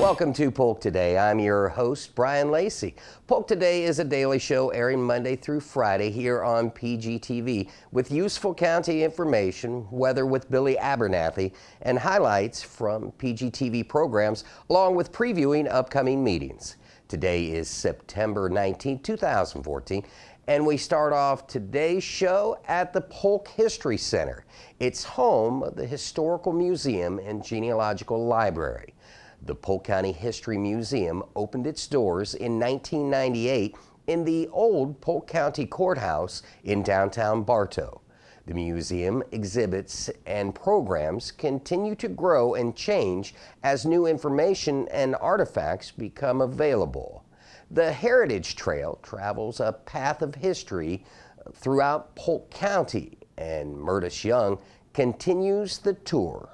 Welcome to Polk Today. I'm your host, Brian Lacey. Polk Today is a daily show airing Monday through Friday here on PGTV with useful county information, weather with Billy Abernathy, and highlights from PGTV programs, along with previewing upcoming meetings. Today is September 19, 2014, and we start off today's show at the Polk History Center. It's home of the Historical Museum and Genealogical Library. The Polk County History Museum opened its doors in 1998 in the old Polk County Courthouse in downtown Bartow. The museum exhibits and programs continue to grow and change as new information and artifacts become available. The Heritage Trail travels a path of history throughout Polk County, and Murtis Young continues the tour.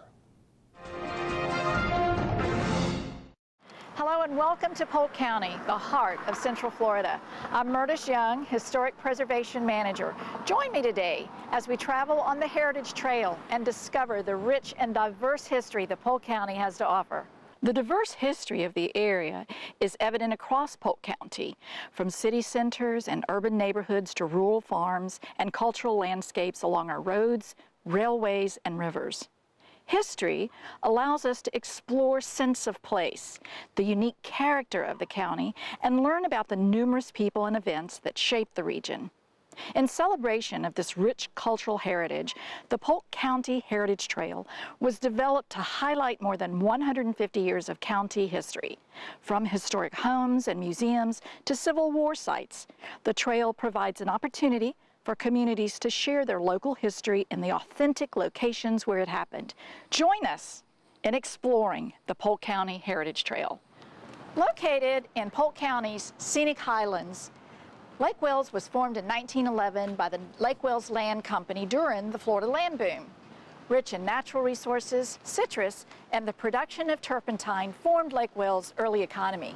Hello and welcome to Polk County, the heart of Central Florida. I'm Murtis Young, Historic Preservation Manager. Join me today as we travel on the Heritage Trail and discover the rich and diverse history that Polk County has to offer. The diverse history of the area is evident across Polk County, from city centers and urban neighborhoods to rural farms and cultural landscapes along our roads, railways, and rivers. History allows us to explore sense of place, the unique character of the county, and learn about the numerous people and events that shape the region. In celebration of this rich cultural heritage, the Polk County Heritage Trail was developed to highlight more than 150 years of county history. From historic homes and museums to Civil War sites, the trail provides an opportunity for communities to share their local history in the authentic locations where it happened. Join us in exploring the Polk County Heritage Trail. Located in Polk County's scenic highlands, Lake Wales was formed in 1911 by the Lake Wales Land Company during the Florida land boom. Rich in natural resources, citrus, and the production of turpentine formed Lake Wales' early economy.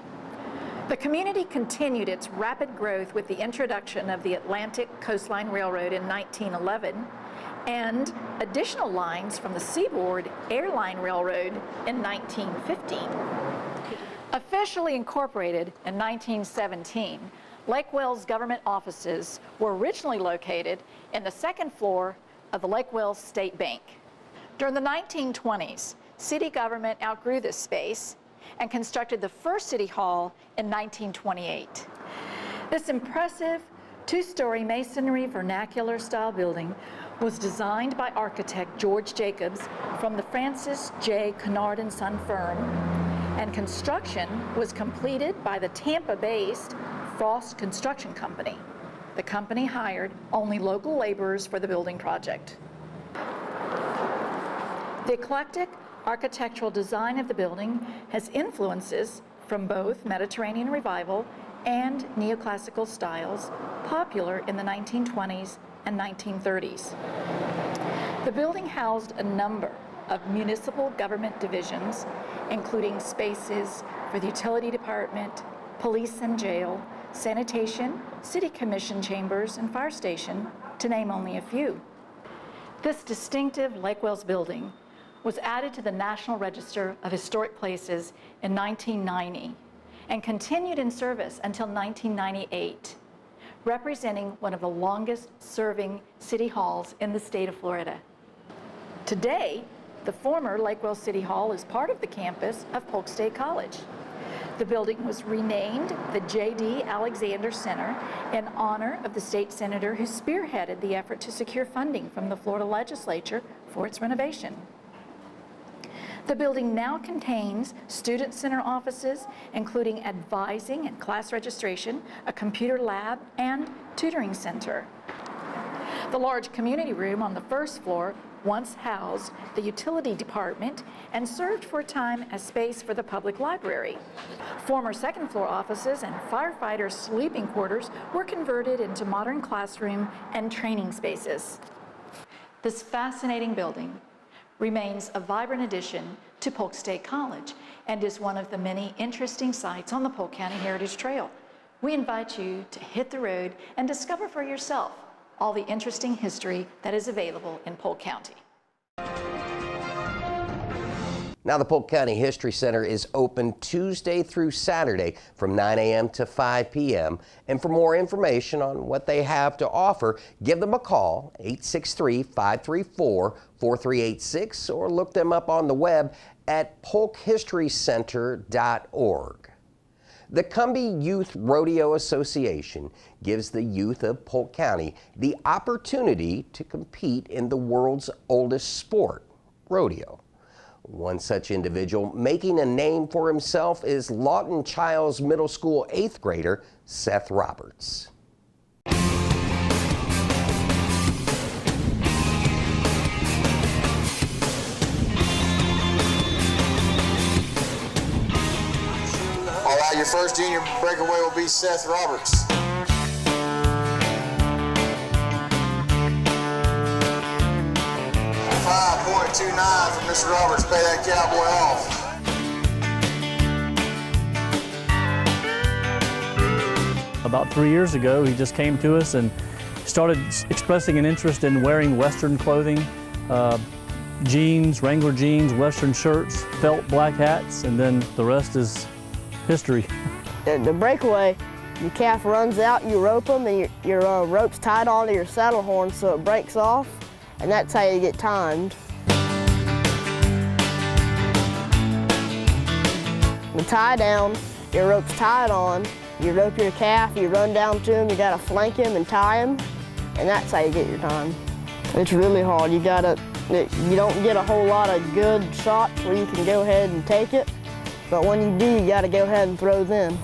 The community continued its rapid growth with the introduction of the Atlantic Coastline Railroad in 1911 and additional lines from the Seaboard Airline Railroad in 1915. Officially incorporated in 1917, Lake Wales government offices were originally located in the second floor of the Lake Wales State Bank. During the 1920s, city government outgrew this space and constructed the first city hall in 1928. This impressive two-story masonry vernacular style building was designed by architect George Jacobs from the Francis J. Kennard and Son firm, and construction was completed by the Tampa-based Frost Construction Company. The company hired only local laborers for the building project. The eclectic architectural design of the building has influences from both Mediterranean Revival and neoclassical styles popular in the 1920s and 1930s. The building housed a number of municipal government divisions, including spaces for the utility department, police and jail, sanitation, city commission chambers, and fire station, to name only a few. This distinctive Lake Wales building was added to the National Register of Historic Places in 1990 and continued in service until 1998, representing one of the longest serving city halls in the state of Florida. Today, the former Lake Wales City Hall is part of the campus of Polk State College. The building was renamed the J.D. Alexander Center in honor of the state senator who spearheaded the effort to secure funding from the Florida legislature for its renovation. The building now contains student center offices, including advising and class registration, a computer lab, and tutoring center. The large community room on the first floor once housed the utility department and served for a time as space for the public library. Former second floor offices and firefighters' sleeping quarters were converted into modern classroom and training spaces. This fascinating building remains a vibrant addition to Polk State College and is one of the many interesting sites on the Polk County Heritage Trail. We invite you to hit the road and discover for yourself all the interesting history that is available in Polk County. Now, the Polk County History Center is open Tuesday through Saturday from 9 a.m. to 5 p.m. And for more information on what they have to offer, give them a call, 863-534-4386, or look them up on the web at polkhistorycenter.org. The Cumbie Youth Rodeo Association gives the youth of Polk County the opportunity to compete in the world's oldest sport, rodeo. One such individual making a name for himself is Lawton Childs Middle School 8th grader Seth Roberts. All right, your first junior breakaway will be Seth Roberts. .29 from Mr. Roberts. Pay that cowboy off. About 3 years ago, he just came to us and started expressing an interest in wearing Western clothing, jeans, Wrangler jeans, Western shirts, felt black hats, and then the rest is history. The breakaway, your calf runs out, you rope them, and your rope's tied onto your saddle horn so it breaks off, and that's how you get timed. The tie down, your rope's tied on, you rope your calf, you run down to him, you gotta flank him and tie him, and that's how you get your time. It's really hard. You don't get a whole lot of good shots where you can go ahead and take it, but when you do, you gotta go ahead and throw them.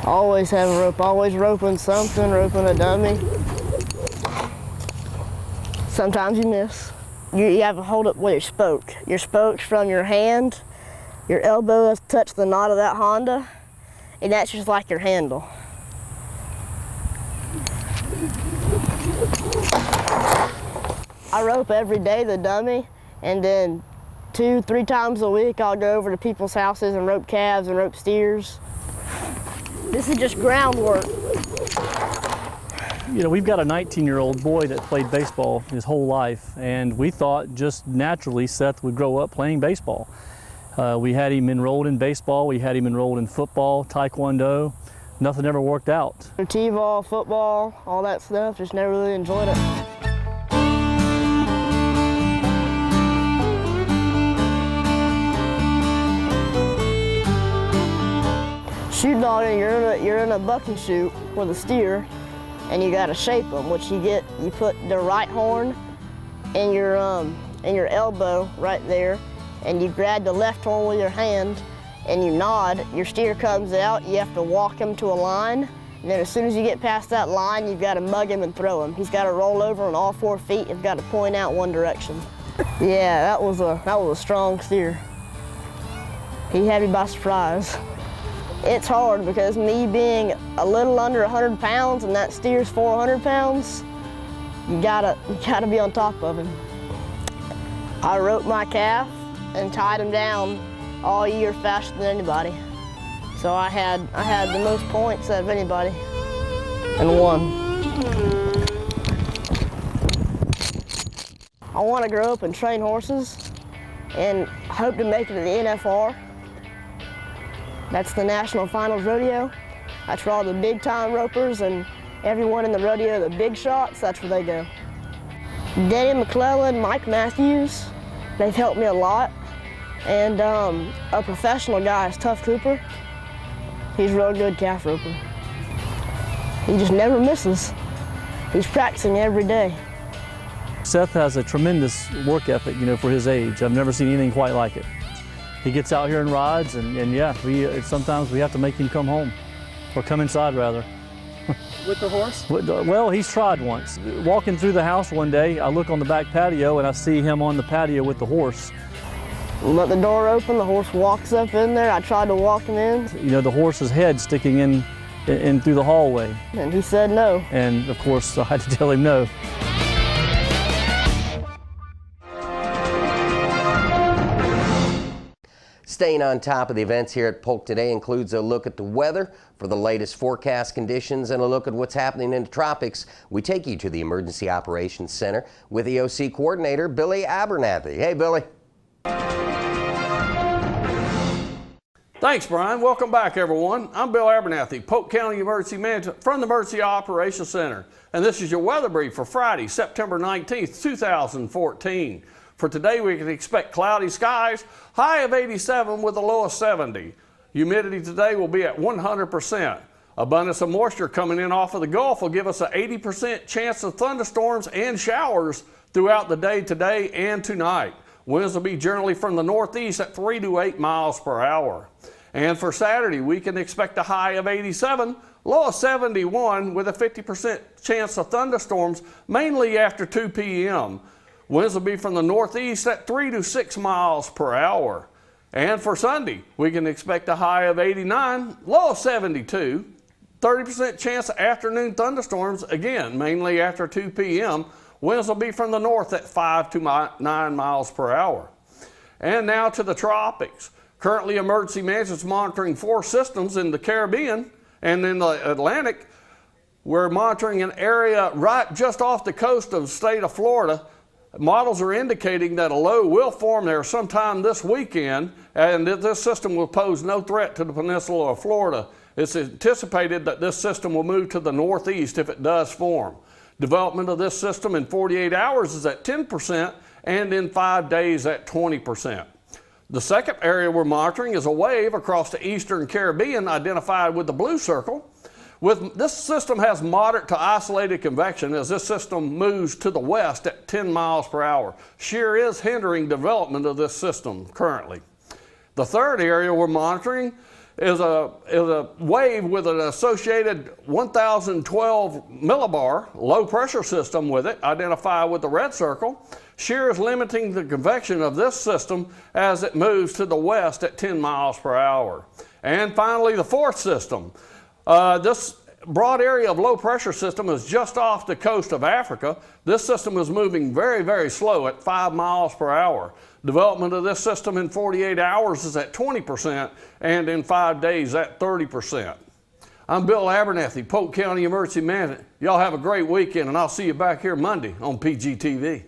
Always have a rope, always roping something, roping a dummy. Sometimes you miss. You have to hold it with your spoke. Your spoke's from your hand, your elbow has touched the knot of that Honda, and that's just like your handle. I rope every day, the dummy, and then 2-3 times a week I'll go over to people's houses and rope calves and rope steers. This is just groundwork. You know, we've got a 19-year-old boy that played baseball his whole life, and we thought just naturally Seth would grow up playing baseball. We had him enrolled in baseball, we had him enrolled in football, taekwondo. Nothing ever worked out. T-ball, football, all that stuff, just never really enjoyed it. Shoot dogging, you're in a buck and shoot with a steer, and you got to shape them, which you put the right horn in your elbow right there, and you grab the left horn with your hand, and you nod. Your steer comes out, you have to walk him to a line, and then as soon as you get past that line, you've got to mug him and throw him. He's got to roll over on all 4 feet, he's got to point out one direction. Yeah, that was a strong steer. He had me by surprise. It's hard because me being a little under 100 pounds and that steer's 400 pounds, you gotta be on top of him. I roped my calf and tied him down all year faster than anybody. So I had the most points out of anybody and won. I want to grow up and train horses and hope to make it to the NFR. That's the National Finals Rodeo. That's where all the big-time ropers and everyone in the rodeo, the big shots, that's where they go. Danny McClellan, Mike Matthews, they've helped me a lot. And a professional guy is Tough Cooper. He's a real good calf roper. He just never misses. He's practicing every day. Seth has a tremendous work ethic, you know, for his age. I've never seen anything quite like it. He gets out here and rides, and yeah, sometimes we have to make him come home, or come inside rather. With the horse? Well, he's tried once. Walking through the house one day, I look on the back patio and I see him on the patio with the horse. Let the door open, the horse walks up in there. I tried to walk him in. You know, the horse's head sticking in through the hallway. And he said no. And of course, I had to tell him no. Staying on top of the events here at Polk today includes a look at the weather for the latest forecast conditions and a look at what's happening in the tropics. We take you to the Emergency Operations Center with EOC Coordinator Billy Abernathy. Hey, Billy. Thanks, Brian. Welcome back, everyone. I'm Bill Abernathy, Polk County Emergency Manager from the Emergency Operations Center. And this is your weather brief for Friday, September 19th, 2014. For today, we can expect cloudy skies, high of 87 with a low of 70. Humidity today will be at 100%. Abundance of moisture coming in off of the Gulf will give us an 80% chance of thunderstorms and showers throughout the day today and tonight. Winds will be generally from the northeast at 3 to 8 miles per hour. And for Saturday, we can expect a high of 87, low of 71 with a 50% chance of thunderstorms, mainly after 2 p.m. Winds will be from the northeast at 3 to 6 miles per hour. And for Sunday, we can expect a high of 89, low of 72, 30% chance of afternoon thunderstorms, again, mainly after 2 p.m. Winds will be from the north at 5 to 9 miles per hour. And now to the tropics. Currently, emergency management is monitoring 4 systems in the Caribbean and in the Atlantic. We're monitoring an area right just off the coast of the state of Florida. Models are indicating that a low will form there sometime this weekend, and that this system will pose no threat to the peninsula of Florida. It's anticipated that this system will move to the northeast if it does form. Development of this system in 48 hours is at 10% and in 5 days at 20%. The second area we're monitoring is a wave across the eastern Caribbean identified with the blue circle. This system has moderate to isolated convection as this system moves to the west at 10 miles per hour. Shear is hindering development of this system currently. The third area we're monitoring is a wave with an associated 1012 millibar low pressure system with it, identified with the red circle. Shear is limiting the convection of this system as it moves to the west at 10 miles per hour. And finally, the fourth system. This broad area of low pressure system is just off the coast of Africa. This system is moving very, very slow at 5 miles per hour. Development of this system in 48 hours is at 20% and in 5 days at 30%. I'm Bill Abernathy, Polk County Emergency Manager. Y'all have a great weekend, and I'll see you back here Monday on PGTV.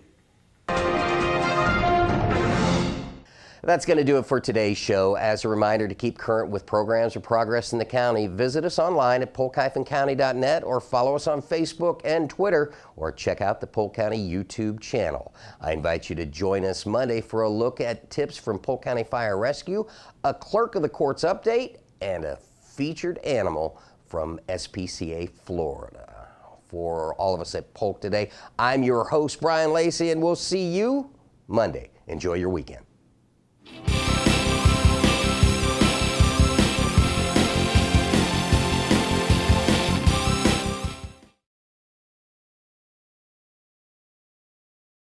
That's going to do it for today's show. As a reminder to keep current with programs or progress in the county, visit us online at polk-county.net or follow us on Facebook and Twitter, or check out the Polk County YouTube channel. I invite you to join us Monday for a look at tips from Polk County Fire Rescue, a clerk of the courts update, and a featured animal from SPCA Florida. For all of us at Polk today, I'm your host, Brian Lacey, and we'll see you Monday. Enjoy your weekend.